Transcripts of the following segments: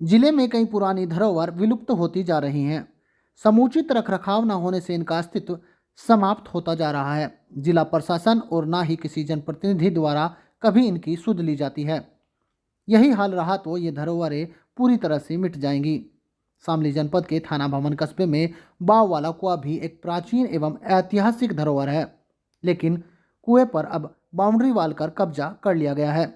जिले में कई पुरानी धरोहर विलुप्त होती जा रही हैं। समुचित रखरखाव न होने से इनका अस्तित्व समाप्त होता जा रहा है। जिला प्रशासन और ना ही किसी जनप्रतिनिधि द्वारा कभी इनकी सुध ली जाती है। यही हाल रहा तो ये धरोहरें पूरी तरह से मिट जाएंगी। शामली जनपद के थाना भवन कस्बे में बाव वाला कुआं भी एक प्राचीन एवं ऐतिहासिक धरोहर है, लेकिन कुएं पर अब बाउंड्री वाल कर कब्जा कर लिया गया है।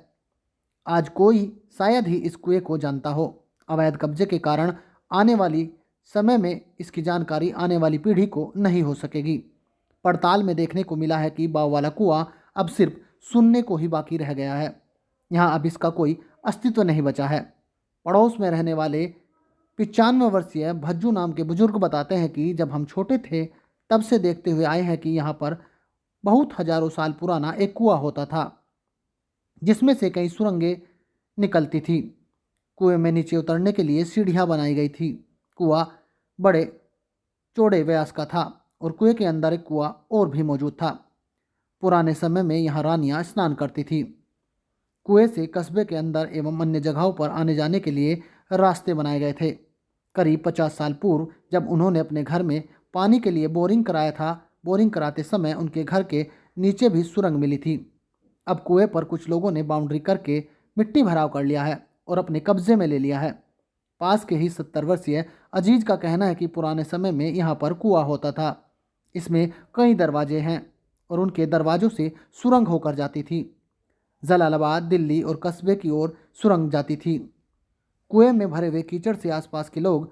आज कोई शायद ही इस कुएं को जानता हो। अवैध कब्जे के कारण आने वाली समय में इसकी जानकारी आने वाली पीढ़ी को नहीं हो सकेगी। पड़ताल में देखने को मिला है कि बाव वाला कुआं अब सिर्फ सुनने को ही बाकी रह गया है। यहाँ अब इसका कोई अस्तित्व नहीं बचा है। पड़ोस में रहने वाले 95 वर्षीय भज्जू नाम के बुजुर्ग बताते हैं कि जब हम छोटे थे तब से देखते हुए आए हैं कि यहाँ पर बहुत हजारों साल पुराना एक कुआं होता था, जिसमें से कई सुरंगें निकलती थी। कुएं में नीचे उतरने के लिए सीढ़ियां बनाई गई थी। कुआं बड़े चौड़े व्यास का था और कुएं के अंदर एक कुआं और भी मौजूद था। पुराने समय में यहाँ रानियां स्नान करती थी। कुएं से कस्बे के अंदर एवं अन्य जगहों पर आने जाने के लिए रास्ते बनाए गए थे। करीब 50 साल पूर्व जब उन्होंने अपने घर में पानी के लिए बोरिंग कराया था, बोरिंग कराते समय उनके घर के नीचे भी सुरंग मिली थी। अब कुएं पर कुछ लोगों ने बाउंड्री करके मिट्टी भराव कर लिया है और अपने कब्जे में ले लिया है। पास के ही 70 वर्षीय अजीज का कहना है कि पुराने समय में यहाँ पर कुआं होता था। इसमें कई दरवाजे हैं और उनके दरवाजों से सुरंग होकर जाती थी। जलालाबाद, दिल्ली और कस्बे की ओर सुरंग जाती थी। कुएं में भरे हुए कीचड़ से आसपास के लोग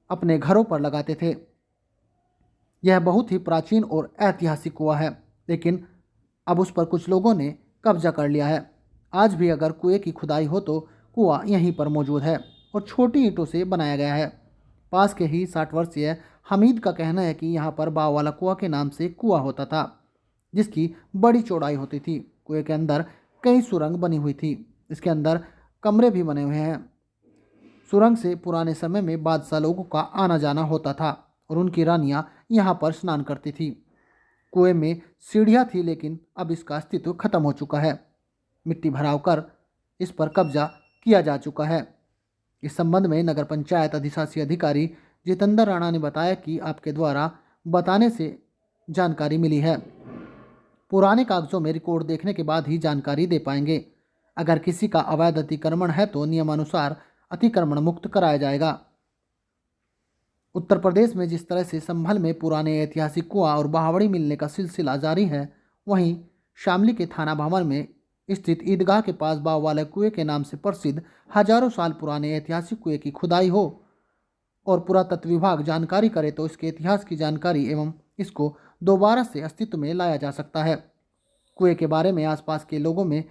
अपने घरों पर लगाते थे। यह बहुत ही प्राचीन और ऐतिहासिक कुआं है, लेकिन अब उस पर कुछ लोगों ने कब्जा कर लिया है। आज भी अगर कुएं की खुदाई हो तो कुआं यहीं पर मौजूद है और छोटी ईंटों से बनाया गया है। पास के ही 60 वर्षीय हमीद का कहना है कि यहाँ पर बाव वाला कुआं के नाम से कुआं होता था, जिसकी बड़ी चौड़ाई होती थी। कुएं के अंदर कई सुरंग बनी हुई थी। इसके अंदर कमरे भी बने हुए हैं। सुरंग से पुराने समय में बादशाह लोगों का आना जाना होता था और उनकी रानियां यहाँ पर स्नान करती थी। कुएं में सीढ़ियाँ थी, लेकिन अब इसका अस्तित्व खत्म हो चुका है। मिट्टी भराव कर इस पर कब्जा किया जा चुका है। इस संबंध में नगर पंचायत अधिशासी अधिकारी जितेंद्र राणा ने बताया कि आपके द्वारा बताने से जानकारी मिली है। पुराने कागजों में रिकॉर्ड देखने के बाद ही जानकारी दे पाएंगे। अगर किसी का अवैध अतिक्रमण है तो नियमानुसार अतिक्रमण मुक्त कराया जाएगा। उत्तर प्रदेश में जिस तरह से संभल में पुराने ऐतिहासिक कुआं और बहावड़ी मिलने का सिलसिला जारी है, वहीं शामली के थाना भवन में स्थित ईदगाह के पास बाव वाले कुएं के नाम से प्रसिद्ध हजारों साल पुराने ऐतिहासिक कुएं की खुदाई हो और पुरातत्व विभाग जानकारी करे तो इसके इतिहास की जानकारी एवं इसको दोबारा से अस्तित्व में लाया जा सकता है। कुएं के बारे में आसपास के लोगों में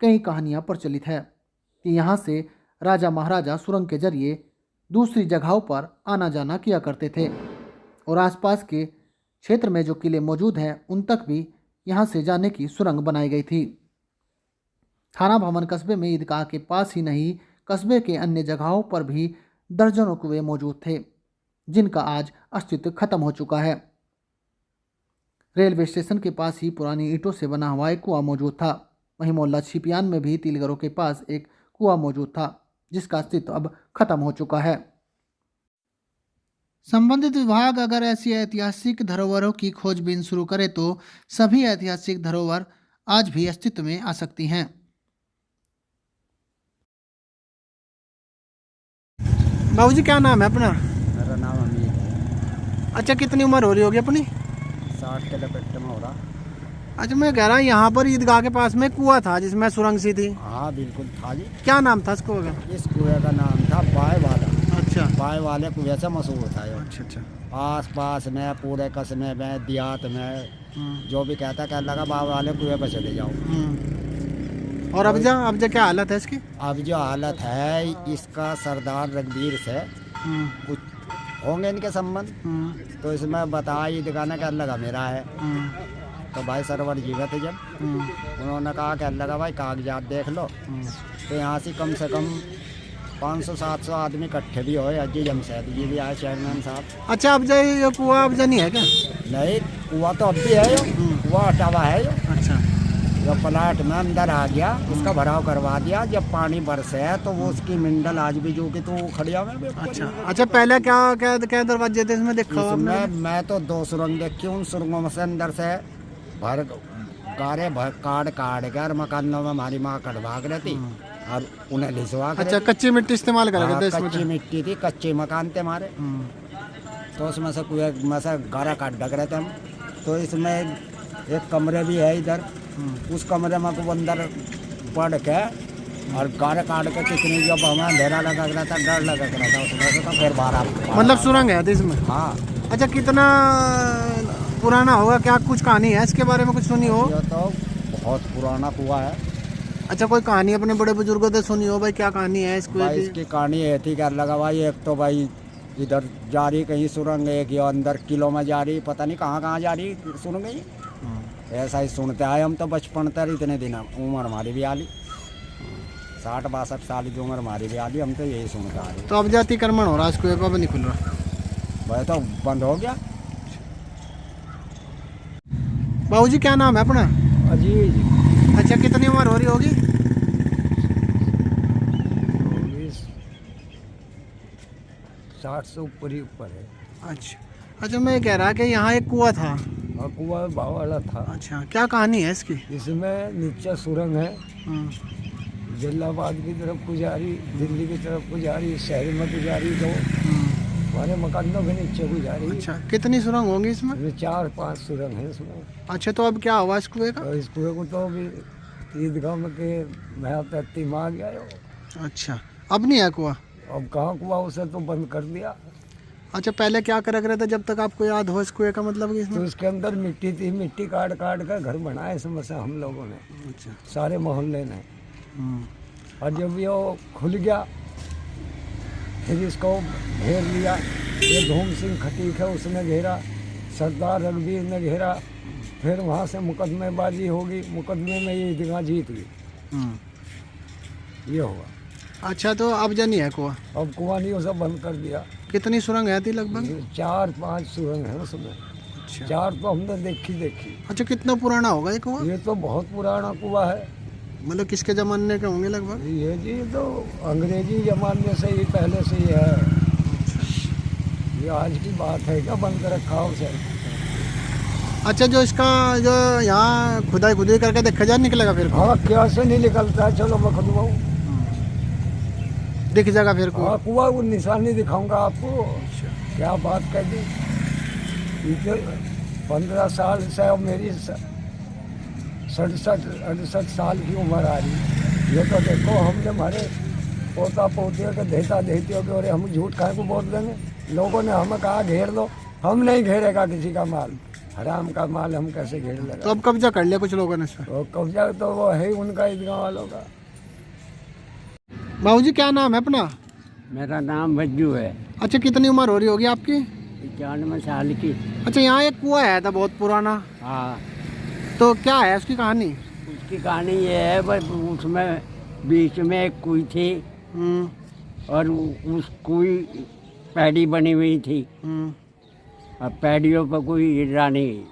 कई कहानियां प्रचलित है कि यहाँ से राजा महाराजा सुरंग के जरिए दूसरी जगहों पर आना जाना किया करते थे और आसपास के क्षेत्र में जो किले मौजूद हैं उन तक भी यहाँ से जाने की सुरंग बनाई गई थी। थाना भवन कस्बे में ईदगाह के पास ही नहीं, कस्बे के अन्य जगहों पर भी दर्जनों कुएं मौजूद थे, जिनका आज अस्तित्व खत्म हो चुका है। रेलवे स्टेशन के पास ही पुरानी ईंटों से बना हुआ एक कुआं मौजूद था। वहीं मोहल्ला छिपियान में भी तिलघरों के पास एक कुआं मौजूद था, जिसका अस्तित्व अब खत्म हो चुका है। संबंधित विभाग अगर ऐसी ऐतिहासिक धरोहरों की खोजबीन शुरू करे तो सभी ऐतिहासिक धरोहर आज भी अस्तित्व में आ सकती हैं। बाबूजी, क्या नाम है अपना? मेरा नाम अमीर है। अच्छा, कितनी उम्र हो रही होगी अपनी? 60 के लपेटे में हो रहा। अच्छा, मैं कह रहा हूँ यहाँ पर ईदगाह के पास में कुआं था जिसमें सुरंग सी थी। हाँ बिल्कुल था जी। क्या नाम था इसको? इस कुएं का नाम था बाय वाला। अच्छा, बाय वाले कुएं से मशहूर था ये। अच्छा अच्छा। आस पास में पूरे कस्बे में देहात में जो भी कहता कह लगा बाय वाले कुएं पर चले जाओ। और अब जा क्या हालत है इसकी? अब जो हालत है इसका सरदार रणवीर से कुछ होंगे इनके संबंध, तो इसमें बताया दिखाना क्या लगा मेरा है। तो भाई सरवर जीवित है जब उन्होंने कहा क्या लगा भाई कागजात देख लो, तो यहाँ से कम 500-700 आदमी इकट्ठे भी हुए। अजी जमशेद जी भी आए, चेयरमैन साहब। अच्छा, अब ये कुआं अब नहीं है क्या? नहीं, कुआं तो अब भी है, कुआं हटा हुआ है। अच्छा, जब प्लाट में अंदर आ गया उसका भराव करवा दिया। जब पानी बरसे तो वो उसकी मिंडल आज भी जो कि तो खड़िया हुआ है। अच्छा अच्छा, पहले क्या क्या क्या दरवाजे थे इसमें देखा हुआ आपने? मैं तो 2 सुरंग देखी, उन सुरंगों में से अंदर से भर गारे भर काट कर मकानों में हमारी माँ कटवा कर रहती और उन्हें लिसवा कर। अच्छा, कच्ची मिट्टी इस्तेमाल कर थे इसमें? कच्ची मिट्टी थी, कच्चे मकान थे हमारे। तो उसमें से कुएं में से गारा काट ढक रहे थे हम। तो इसमें एक कमरे भी है इधर, उस कमरे में को अंदर पड़ के और गारा काट के कितनी जब हमें अंधेरा लगा रहा था, डर लगा रहा था उसमें से, तो फिर बाहर मतलब सुरंग है थी इसमें? हाँ। अच्छा, कितना पुराना होगा, क्या कुछ कहानी है इसके बारे में कुछ सुनी हो? ये तो बहुत पुराना कुआं है। अच्छा, कोई कहानी अपने बड़े बुजुर्गों से सुनी हो भाई, क्या कहानी है इसको? भाई इसकी कहानी है थी, क्या लगा भाई, एक तो भाई इधर जा रही कहीं सुरंग, एक ये अंदर किलो में जा रही, पता नहीं कहाँ जा रही सुरंग ही। ऐसा ही सुनते आए हम तो बचपन तक, इतने दिन उम्र हमारी भी आली 60-62 साल की उम्र हमारी भी आली, हम तो यही सुनते आ रहे। तो अब जातिक्रमण हो रहा है, इसको अब नहीं खुल रहा भाई, तो बंद हो गया। बाबूजी क्या नाम है अपना? अजीज। अच्छा, कितनी उम्र हो रही होगी? 60 से ऊपर ही ऊपर है। अच्छा अच्छा, मैं कह रहा कि यहाँ एक कुआं था। और कुआं भाव वाला था। अच्छा, क्या कहानी है इसकी? इसमें नीचे सुरंग है, जलालाबाद की तरफ को जा रही, दिल्ली की तरफ को जा रही, शहर में को जा रही, तो हमारे मकानों के नीचे को जा रही। अच्छा, कितनी सुरंग होंगी इसमें? 4-5 सुरंग है इसमें। अच्छा, तो अब क्या हुआ इस कुएं का? और इस कुएं को तो अभी ईदगाह में के मैं पैती में आ गया हो। अच्छा, अब नहीं है कुआं? अब कहाँ कुआं, उसे तो बंद कर दिया। अच्छा, पहले क्या कर रहे थे जब तक आपको याद हो इस कुएं का, मतलब कि तो इसमें? उसके अंदर मिट्टी थी, मिट्टी काट काट कर घर बनाए इसमें से हम लोगों ने, अच्छा। सारे मोहल्ले ने। और जब ये खुल गया फिर इसको घेर लिया। ये धूम सिंह खटीक है, उसने घेरा, सरदार रघुवीर ने घेरा, फिर वहाँ से मुकदमेबाजी होगी, मुकदमे में ये ईदगाह जीत गई। ये हुआ। अच्छा, तो अब जा नहीं है कुआं? अब कुआं नहीं, उसे बंद कर दिया। कितनी सुरंग है थी लगभग? 4-5 सुरंग है उसमें। अच्छा 4 तो हमने देखी। अच्छा, कितना पुराना होगा ये कुआं? ये तो बहुत पुराना कुआं है। मतलब किसके जमाने के होंगे लगभग? ये जी तो अंग्रेजी जमाने से ही पहले से ही है। ये आज की बात है क्या, बंद कर रखा उसे? अच्छा, जो इसका जो यहाँ खुदाई करके देखा जाए, निकलेगा फिर? हाँ, क्या से नहीं निकलता है, चलो मैं खुदवाऊँ, दिख जाएगा फिर कुआं? हाँ, कुआं वो निशानी दिखाऊंगा आपको। क्या बात कर दी। 15 साल से अब मेरी 67-68 साल की उम्र आ रही। ये तो देखो, हमने हमारे पोता पोतियों के देता देतियों के, और हम झूठ खाए को बोल देंगे। लोगों ने हमें कहा घेर लो, हम नहीं घेरेगा किसी का माल, हराम का माल हम कैसे घेर लेगा। तो अब कब्जा कर लिया कुछ लोगों ने इस पर? तो कब्जा तो वो है ही उनका, ईदगाह वालों का। बाबूजी क्या नाम है अपना? मेरा नाम बज्जू है। अच्छा, कितनी उम्र हो रही होगी आपकी? 91 साल की। अच्छा, यहाँ एक कुआं है था बहुत पुराना, हाँ, तो क्या है उसकी कहानी? उसकी कहानी ये है, बस उसमें बीच में एक कुई थी, और उस कुई पैड़ी बनी हुई थी। और पैड़ियों पर कोई रानी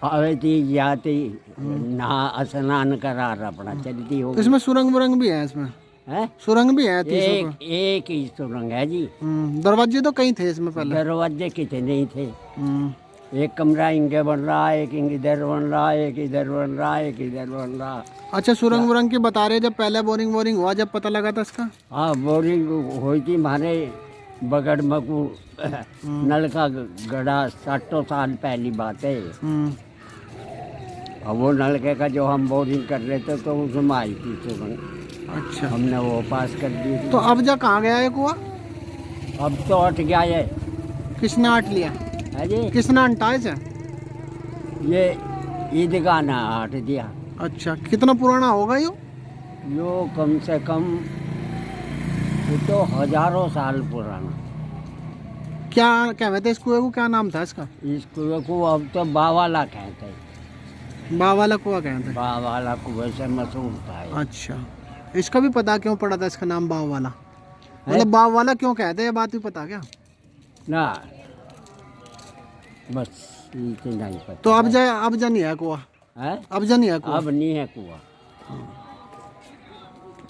आवे थी, जाती, नहा स्नान करा अपना चलती हो। इसमें सुरंग वुरंग भी है इसमें? है, सुरंग भी है? एक ही सुरंग है जी। दरवाजे तो कई थे इसमें पहले? दरवाजे कितने नहीं थे। एक कमरा इंगे बन रहा है, एक इधर बन रहा है, एक इधर बन रहा है, एक इधर बन रहा। अच्छा, सुरंग वुरंग की बता रहे, जब पहले बोरिंग हुआ, जब पता लगा था इसका? हाँ, बोरिंग हुई थी हमारे बगड़ में को नल का गड़ा, 60 साल पहली बात है। और वो नलके का जो हम बोरिंग कर रहे थे, तो उसमें आई थी सुरंग। अच्छा, हमने वो पास कर दी थी। तो अब जा कहाँ गया है कुआं? अब तो हट गया है। किसने हट लिया है जी, किसने हटाया इसे? ये ईदगाह ने हट दिया। अच्छा, कितना पुराना होगा यो कम से कम वो तो हजारों साल पुराना। क्या कहते इस कुएं को, क्या नाम था इसका? इस कुएं को अब तो बावाला कहते हैं। बावाला कुआं कहते हैं? बावाला कुएं से मशहूर था ये। अच्छा, इसका भी पता क्यों पड़ा था इसका नाम बावाला? मतलब बावाला क्यों कहते हैं, ये बात भी पता क्या? ना, बस इतना ही पता। तो अब जा नहीं है कुआं? है अब जन है कुआं। अब नहीं है कुआं।